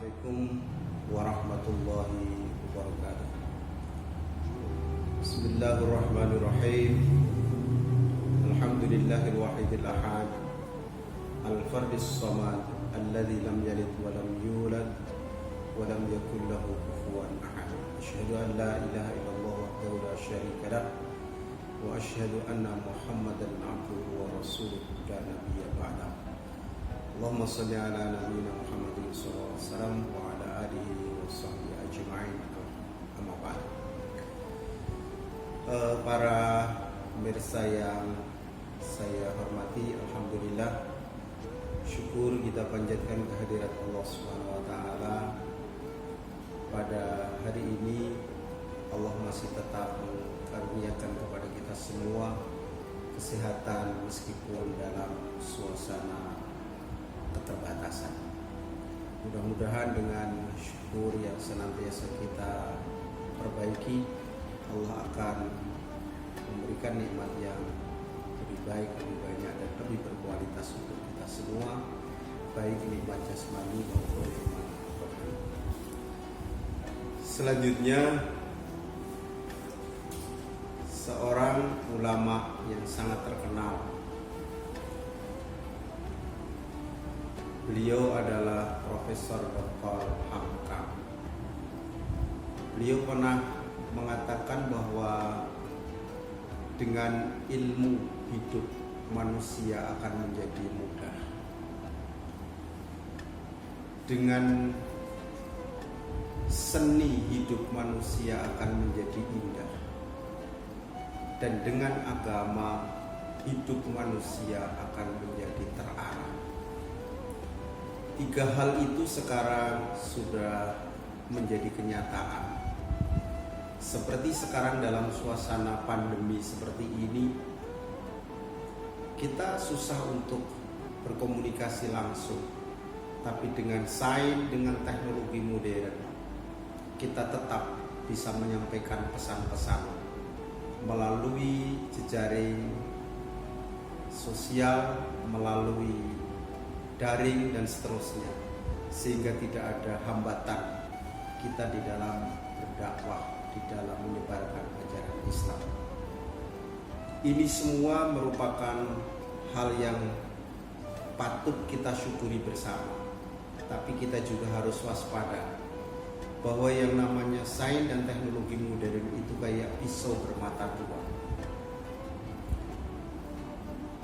Assalamualaikum warahmatullahi wabarakatuh. Bismillahirrahmanirrahim. Alhamdulillahil wahidil ahad, al-fardis samad, alladzi lam yalid wa lam yulad wa lam yakul lahu kufuwan ahad. Asyhadu an la ilaha illallah wahdahu la syarika lah wa asyhadu anna Muhammadan abduhu wa rasuluhu la nabiyya ba'dahu. Allahumma salli ala nabiyyina Muhammadin sallallahu alaihi wasallam wa ala alihi wa sahbihi ajma'in. Amma ba'd. Para pemirsa yang saya hormati, alhamdulillah, syukur kita panjatkan kehadirat Allah Subhanahu wa taala. Pada hari ini Allah masih tetap mengaruniakan kepada kita semua kesehatan meskipun dalam suasana keterbatasan. Mudah-mudahan dengan syukur yang senantiasa kita perbaiki, Allah akan memberikan nikmat yang lebih baik, lebih banyak dan lebih berkualitas untuk kita semua, baik nikmat jasmani maupun nikmat rohani. Selanjutnya, seorang ulama yang sangat terkenal. Beliau adalah Profesor Dr. Hamka. Beliau pernah mengatakan bahwa dengan ilmu hidup manusia akan menjadi mudah. Dengan seni hidup manusia akan menjadi indah. Dan dengan agama hidup manusia akan menjadi terarah. Tiga hal itu sekarang sudah menjadi kenyataan. Seperti sekarang dalam suasana pandemi seperti ini, kita susah untuk berkomunikasi langsung. Tapi dengan sains, dengan teknologi modern, kita tetap bisa menyampaikan pesan-pesan melalui jejaring sosial, melalui daring dan seterusnya, sehingga tidak ada hambatan kita di dalam berdakwah, di dalam menyebarkan ajaran Islam. Ini semua merupakan hal yang patut kita syukuri bersama, tapi kita juga harus waspada bahwa yang namanya sains dan teknologi modern itu kayak pisau bermata dua.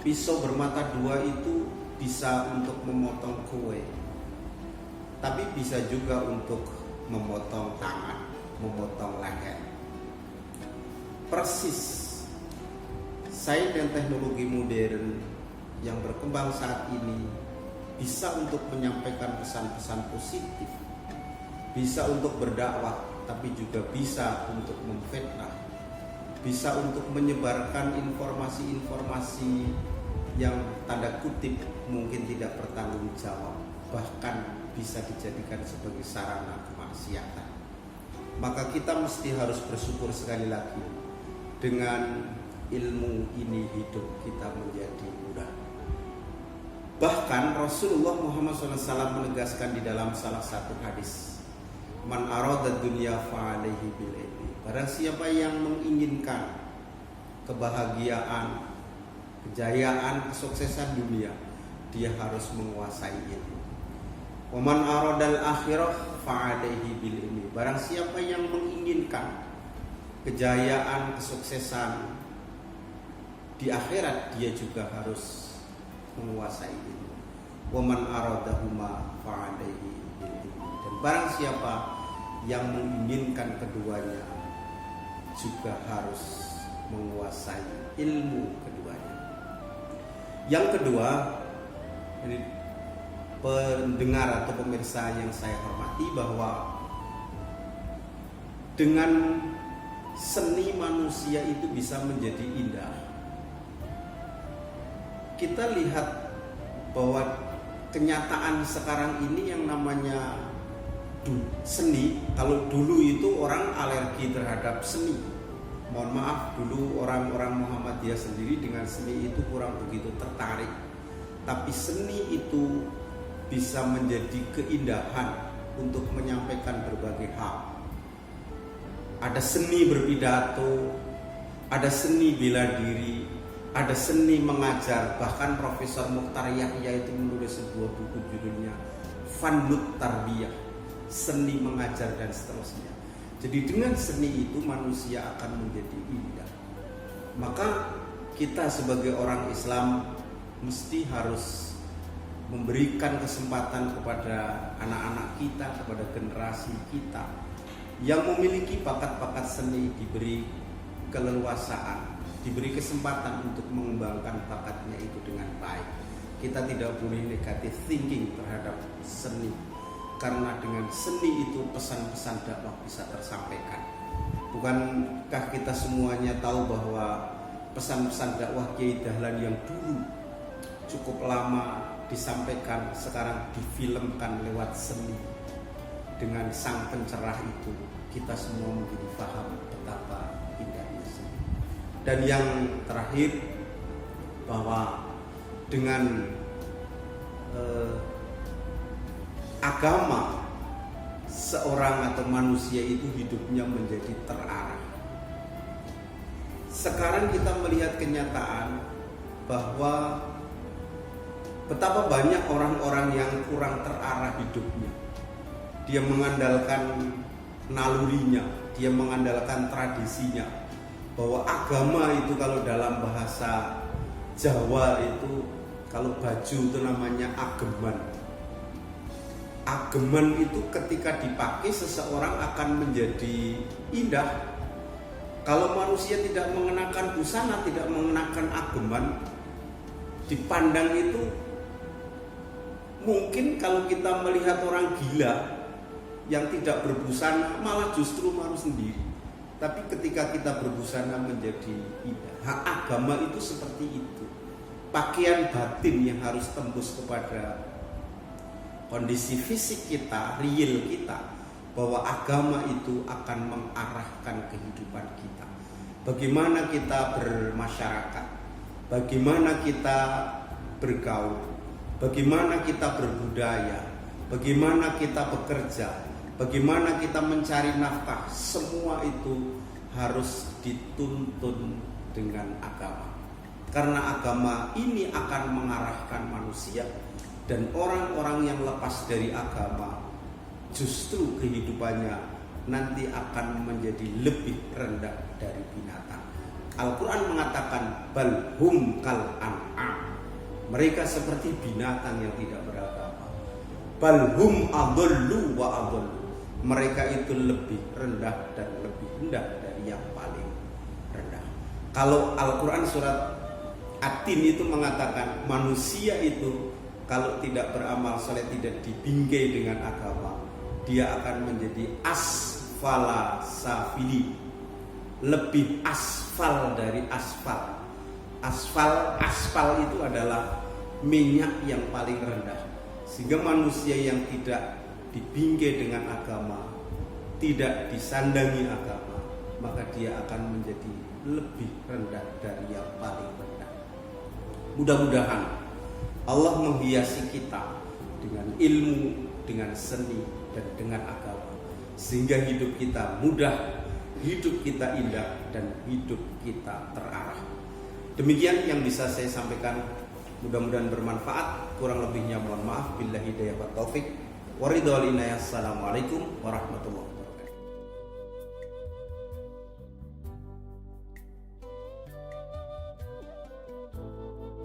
Pisau bermata dua itu bisa untuk memotong kue, tapi bisa juga untuk memotong tangan, memotong leher. Persis sains dan teknologi modern yang berkembang saat ini bisa untuk menyampaikan pesan-pesan positif, bisa untuk berdakwah, tapi juga bisa untuk memfitnah, bisa untuk menyebarkan informasi-informasi yang tanda kutip mungkin tidak bertanggung jawab, bahkan bisa dijadikan sebagai sarana kemaksiatan. Maka kita mesti harus bersyukur sekali lagi, dengan ilmu ini hidup kita menjadi mudah. Bahkan Rasulullah Muhammad SAW menegaskan di dalam salah satu hadis, man arada dunya fa'alaihi bil ilmi. Barang siapa yang menginginkan kebahagiaan, kejayaan, kesuksesan dunia, dia harus menguasai ilmu. Wa man aradal akhirah fa'alaihi bil ilmi. Barang siapa yang menginginkan kejayaan, kesuksesan di akhirat, dia juga harus menguasai ilmu. Wa man aradahuma fa'alaihi bil ilmi. Dan barang siapa yang menginginkan keduanya, juga harus menguasai ilmu keduanya. Yang kedua, ini pendengar atau pemirsa yang saya hormati, bahwa dengan seni manusia itu bisa menjadi indah. Kita lihat bahwa kenyataan sekarang ini yang namanya seni, kalau dulu itu orang alergi terhadap seni. Mohon maaf, dulu orang-orang Muhammadiyah sendiri dengan seni itu kurang begitu tertarik. Tapi seni itu bisa menjadi keindahan, untuk menyampaikan berbagai hal. Ada seni berpidato, ada seni bela diri, ada seni mengajar. Bahkan Profesor Mukhtar Yahya itu menulis sebuah buku judulnya Fanut Tarbiyah, seni mengajar dan seterusnya. Jadi dengan seni itu manusia akan menjadi indah. Maka kita sebagai orang Islam mesti harus memberikan kesempatan kepada anak-anak kita, kepada generasi kita yang memiliki bakat-bakat seni, diberi keleluasaan, diberi kesempatan untuk mengembangkan bakatnya itu dengan baik. Kita tidak boleh negatif thinking terhadap seni, karena dengan seni itu pesan-pesan dakwah bisa tersampaikan. Bukankah kita semuanya tahu bahwa pesan-pesan dakwah Kiai Dahlan yang dulu cukup lama disampaikan sekarang difilmkan lewat seni. Dengan sang pencerah itu kita semua menjadi paham betapa indahnya seni. Dan yang terakhir, bahwa dengan agama seorang atau manusia itu hidupnya menjadi terarah. Sekarang kita melihat kenyataan bahwa betapa banyak orang-orang yang kurang terarah hidupnya. Dia mengandalkan nalurinya, dia mengandalkan tradisinya. Bahwa agama itu kalau dalam bahasa Jawa itu, kalau baju itu namanya ageman. Ageman itu ketika dipakai seseorang akan menjadi indah. Kalau manusia tidak mengenakan busana, tidak mengenakan ageman, dipandang itu mungkin kalau kita melihat orang gila yang tidak berbusana malah justru malu sendiri. Tapi ketika kita berbusana menjadi indah. Hak agama itu seperti itu. Pakaian batin yang harus tembus kepada kondisi fisik kita, real kita, bahwa agama itu akan mengarahkan kehidupan kita. Bagaimana kita bermasyarakat, bagaimana kita bergaul, bagaimana kita berbudaya, bagaimana kita bekerja, bagaimana kita mencari nafkah, semua itu harus dituntun dengan agama. Karena agama ini akan mengarahkan manusia, dan orang-orang yang lepas dari agama justru kehidupannya nanti akan menjadi lebih rendah dari binatang. Al-Quran mengatakan balhum kal an'am, mereka seperti binatang yang tidak beragama. Balhum adallu wa adallu, mereka itu lebih rendah dan lebih rendah dari yang paling rendah. Kalau Al-Quran surat At-Tin itu mengatakan manusia itu kalau tidak beramal soleh, tidak dibingkai dengan agama, dia akan menjadi asfala safili, lebih asfal dari aspal. Aspal itu adalah minyak yang paling rendah. Sehingga manusia yang tidak dibingkai dengan agama, tidak disandangi agama, maka dia akan menjadi lebih rendah dari yang paling rendah. Mudah-mudahan Allah menghiasi kita dengan ilmu, dengan seni, dan dengan agama, sehingga hidup kita mudah, hidup kita indah, dan hidup kita terarah. Demikian yang bisa saya sampaikan, mudah-mudahan bermanfaat. Kurang lebihnya mohon maaf. Billahi hidayah wa taufik. Waridul inayah. Assalamualaikum warahmatullahi wabarakatuh.